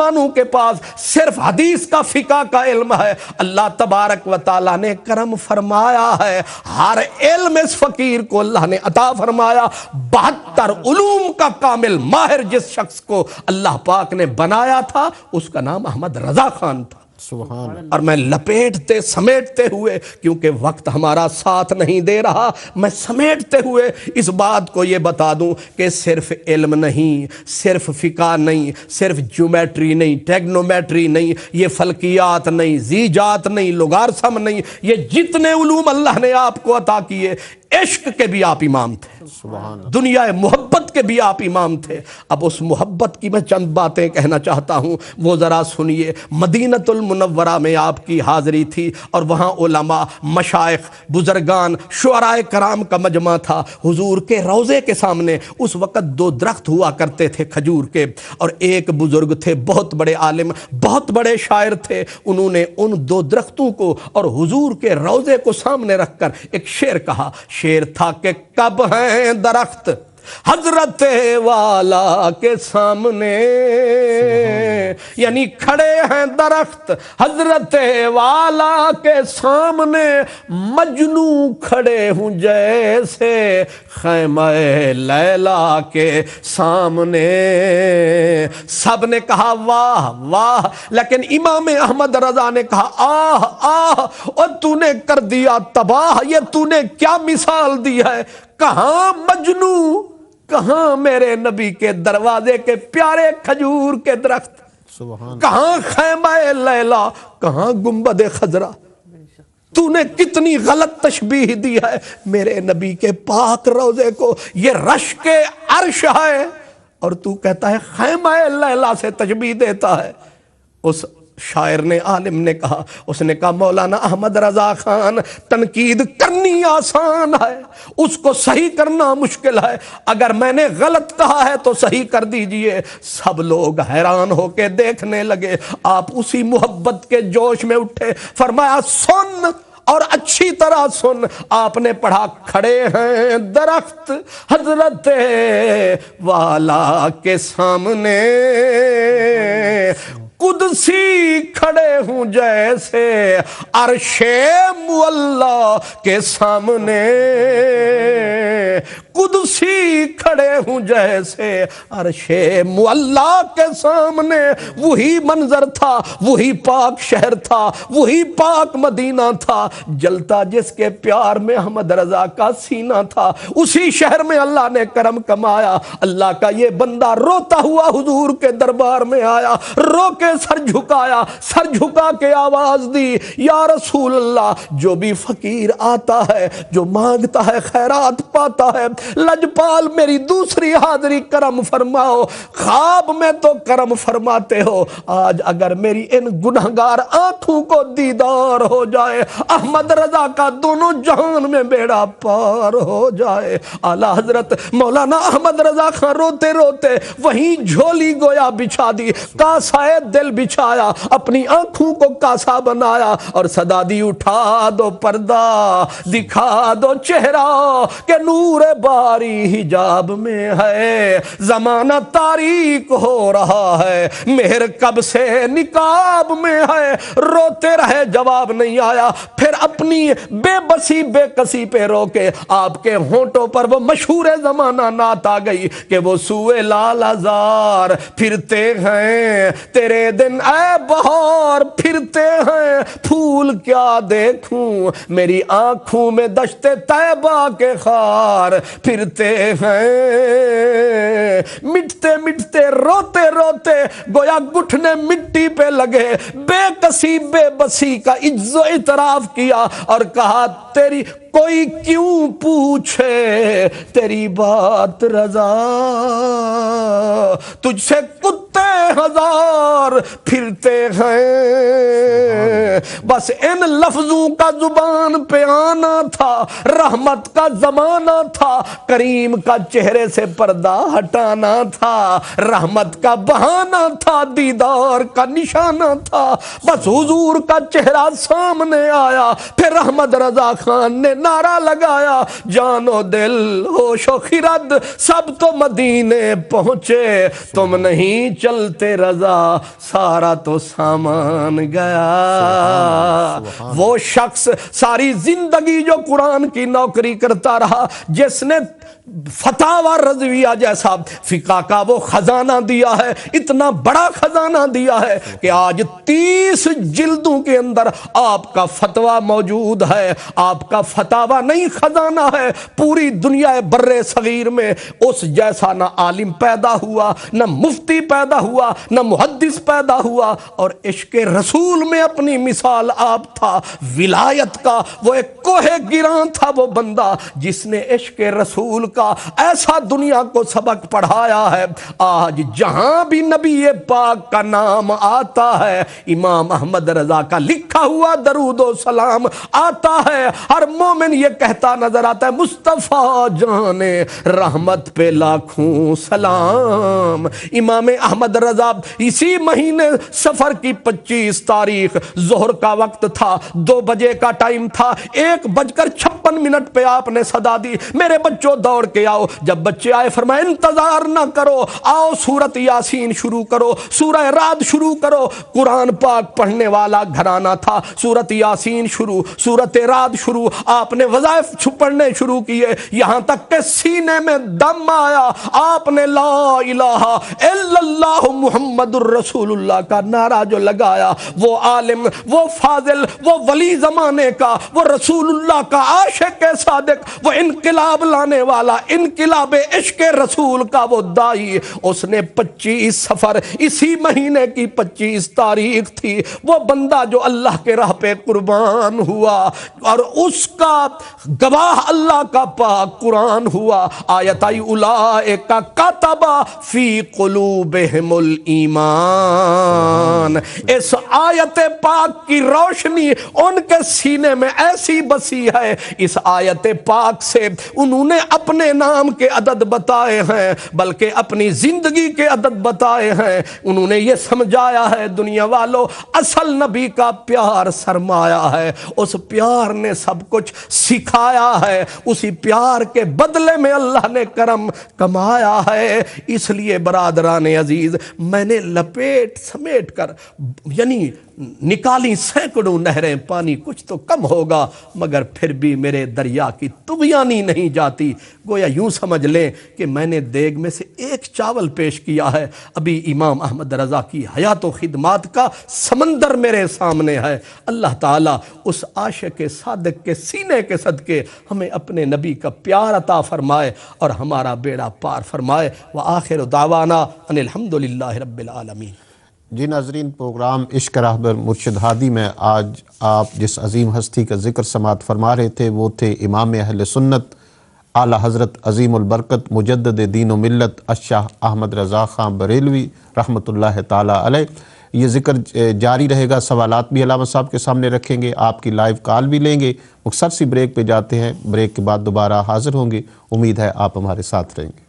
مسلمانوں کے پاس صرف حدیث کا فقہ کا علم ہے، اللہ تبارک و تعالیٰ نے کرم فرمایا ہے، ہر علم اس فقیر کو اللہ نے عطا فرمایا۔ 72 علوم کا کامل ماہر جس شخص کو اللہ پاک نے بنایا تھا اس کا نام احمد رضا خان تھا۔ سبحان اللہ۔ اور میں لپیٹتے سمیٹتے ہوئے، کیونکہ وقت ہمارا ساتھ نہیں دے رہا، میں سمیٹتے ہوئے اس بات کو یہ بتا دوں کہ صرف علم نہیں، صرف فقہ نہیں، صرف جیومیٹری نہیں، ٹیگنومیٹری نہیں، یہ فلکیات نہیں، زیجات نہیں، لوگارثم نہیں، یہ جتنے علوم اللہ نے آپ کو عطا کیے، عشق کے بھی آپ امام تھے، سبحان اللہ۔ دنیا محبت کے بھی آپ امام تھے۔ اب اس محبت کی میں چند باتیں کہنا چاہتا ہوں، وہ ذرا سنیے۔ مدینۃ المنورہ میں آپ کی حاضری تھی اور وہاں علماء، مشائخ، بزرگان، شعراء کرام کا مجمع تھا۔ حضور کے روضے کے سامنے اس وقت 2 درخت ہوا کرتے تھے کھجور کے، اور ایک بزرگ تھے، بہت بڑے عالم، بہت بڑے شاعر تھے، انہوں نے ان 2 درختوں کو اور حضور کے روضے کو سامنے رکھ کر ایک شعر کہا۔ شعر تھا کہ کب ہیں درخت حضرت والا کے سامنے، یعنی کھڑے ہیں درخت حضرت والا کے سامنے، مجنو کھڑے ہوں جیسے خیمہ لیلا کے سامنے۔ سب نے کہا واہ واہ، لیکن امام احمد رضا نے کہا آہ آہ، اور تو نے کر دیا تباہ، یہ تو نے کیا مثال دی ہے، کہاں مجنو، کہاں میرے نبی کے دروازے کے پیارے کھجور کے درخت، سبحان کہاں خیمہ لیلا، کہاں گنبد خضرا۔ تو نے کتنی غلط تشبیہ دی ہے میرے نبی کے پاک روضے کو، یہ رشک عرش ہے اور تو کہتا ہے خیمہ لیلا سے تشبیہ دیتا ہے۔ اس شاعر نے، عالم نے کہا، اس نے کہا مولانا احمد رضا خان، تنقید کرنی آسان ہے، اس کو صحیح کرنا مشکل ہے، اگر میں نے غلط کہا ہے تو صحیح کر دیجئے۔ سب لوگ حیران ہو کے دیکھنے لگے، آپ اسی محبت کے جوش میں اٹھے، فرمایا سن اور اچھی طرح سن۔ آپ نے پڑھا کھڑے ہیں درخت حضرت والا کے سامنے، قدسی کھڑے ہوں جیسے عرش معلا کے سامنے، قدسی کھڑے ہوں جیسے عرش معلا کے سامنے۔ وہی منظر تھا، وہی پاک شہر تھا، وہی پاک مدینہ تھا، جلتا جس کے پیار میں احمد رضا کا سینہ تھا۔ اسی شہر میں اللہ نے کرم کمایا، اللہ کا یہ بندہ روتا ہوا حضور کے دربار میں آیا، رو کے سر جھکایا، سر جھکا کے آواز دی، یا رسول اللہ، جو بھی فقیر آتا ہے، جو مانگتا ہے خیرات پاتا ہے، لجپال میری دوسری حاضری کرم فرماؤ، خواب میں تو کرم فرماتے ہو، آج اگر میری ان گنہگار آنکھوں کو دیدار ہو جائے، احمد رضا کا دونوں جہان میں بیڑا پار ہو جائے۔ اعلیٰ حضرت مولانا احمد رضا خان روتے روتے وہیں جھولی گویا بچھا دی، کاسائے دل بچھایا، اپنی آنکھوں کو کاسا بنایا اور صدا دی اٹھا دو پردہ، دکھا دو چہرہ کہ نور باری حجاب میں ہے، زمانہ تاریک ہو رہا ہے، مہر کب سے نقاب میں ہے۔ روتے رہے، جواب نہیں آیا، پھر اپنی بے بسی بے کسی پہ روکے آپ کے ہونٹوں پر وہ مشہور زمانہ نعت آ گئی کہ وہ سوئے لال ازار پھرتے ہیں تیرے دن اے بہار، پھرتے ہیں پھول کیا دیکھوں میری آنکھوں میں دشت طیبہ کے خار، پھرتے ہیں مٹتے مٹتے روتے روتے گویا گھٹنے مٹی پہ لگے، بے کسی بے بسی کا عجز و اعتراف کیا اور کہا تیری کوئی کیوں پوچھے تیری بات رضا، تجھ سے کتے ہزار پھرتے ہیں، بس ان لفظوں کا زبان پہ آنا تھا، رحمت کا زمانہ تھا، کریم کا چہرے سے پردہ ہٹانا تھا، رحمت کا بہانہ تھا، دیدار کا نشانہ تھا، بس حضور کا چہرہ سامنے آیا، پھر احمد رضا خان نے نعرہ لگایا جانو دل ہوش و خرد سب تو مدینے پہنچے، تم نہیں چلتے رضا سارا تو سامان گیا۔ وہ شخص ساری زندگی جو قرآن کی نوکری کرتا رہا، جس نے فتاوی رضویہ جیسا فقہ کا وہ خزانہ دیا ہے، اتنا بڑا خزانہ دیا ہے کہ آج 30 جلدوں کے اندر آپ کا فتویٰ موجود ہے۔ آپ کا فتاوی نہیں خزانہ ہے، پوری دنیا بر صغیر میں اس جیسا نہ عالم پیدا ہوا، نہ مفتی پیدا ہوا، نہ محدث پیدا ہوا۔ اور عشق رسول میں اپنی مثال آپ تھا، ولایت کا وہ ایک کوہ گراں تھا وہ بندہ جس نے عشق رسول کا ایسا دنیا کو سبق پڑھایا ہے۔ آج جہاں بھی نبی پاک کا نام آتا ہے، امام احمد رضا کا لکھا ہوا درود و سلام آتا ہے، ہر مومن یہ کہتا نظر آتا ہے مصطفیٰ جان رحمت پہ لاکھوں سلام۔ امام احمد رضا اسی مہینے سفر کی 25 تاریخ ظہر کا وقت تھا، 2 بجے کا ٹائم تھا، 1:56 پہ آپ نے صدا دی، میرے بچوں دوڑ کے آؤ۔ جب بچے آئے فرمایا انتظار نہ کرو، آؤ سورت یاسین شروع کرو، سورہ رعد شروع کرو۔ قرآن پاک پڑھنے والا گھرانہ تھا، سورت یاسین شروع، سورت رعد شروع، آپ نے وظائف پڑھنے شروع کیے، یہاں تک کہ سینے میں دم آیا۔ آپ نے لا الہ الا اللہ محمد الرسول اللہ کا نعرہ جو لگایا، وہ عالم، وہ فاضل، وہ ولی زمانے کا، وہ رسول اللہ کا عاشق صادق، وہ انقلاب لانے والا، انقلاب عشق رسول کا وہ دائی، اس نے 25 سفر، اسی مہینے کی 25 تاریخ تھی، وہ بندہ جو اللہ کے راہ پہ قربان ہوا اور اس کا گواہ اللہ کا پاک قرآن ہوا۔ آیتائی اولئک کتب فی قلوبہم الایمان، اس آیت پاک کی روشنی ان کے سینے میں ایسی بسی ہے، اس آیت پاک سے انہوں نے اپنے نام کے عدد بتائے ہیں، بلکہ اپنی زندگی کے عدد بتائے ہیں۔ انہوں نے یہ سمجھایا ہے دنیا والوں، اصل نبی کا پیار سرمایہ ہے، اس پیار نے سب کچھ سکھایا ہے، اسی پیار کے بدلے میں اللہ نے کرم کمایا ہے۔ اس لیے برادران عزیز، میں نے لپیٹ سمیٹ کر یعنی نکالی سینکڑوں نہریں، پانی کچھ تو کم ہوگا مگر پھر بھی میرے دریا کی طغیانی نہیں جاتی۔ گویا یوں سمجھ لیں کہ میں نے دیگ میں سے ایک چاول پیش کیا ہے، ابھی امام احمد رضا کی حیات و خدمات کا سمندر میرے سامنے ہے۔ اللہ تعالیٰ اس عاشق صادق کے سینے کے صدقے ہمیں اپنے نبی کا پیار عطا فرمائے اور ہمارا بیڑا پار فرمائے۔ وآخر دعوانا ان الحمدللہ رب العالمین۔ جی ناظرین، پروگرام عشق راہبر مرشد ہادی میں آج آپ جس عظیم ہستی کا ذکر سماعت فرما رہے تھے وہ تھے امام اہل سنت اعلیٰ حضرت عظیم البرکت مجدد دین و ملت الشاہ احمد رضا خان بریلوی رحمۃ اللہ تعالیٰ علیہ۔ یہ ذکر جاری رہے گا، سوالات بھی علامہ صاحب کے سامنے رکھیں گے، آپ کی لائیو کال بھی لیں گے۔ مختصر سی بریک پہ جاتے ہیں، بریک کے بعد دوبارہ حاضر ہوں گے، امید ہے آپ ہمارے ساتھ رہیں گے۔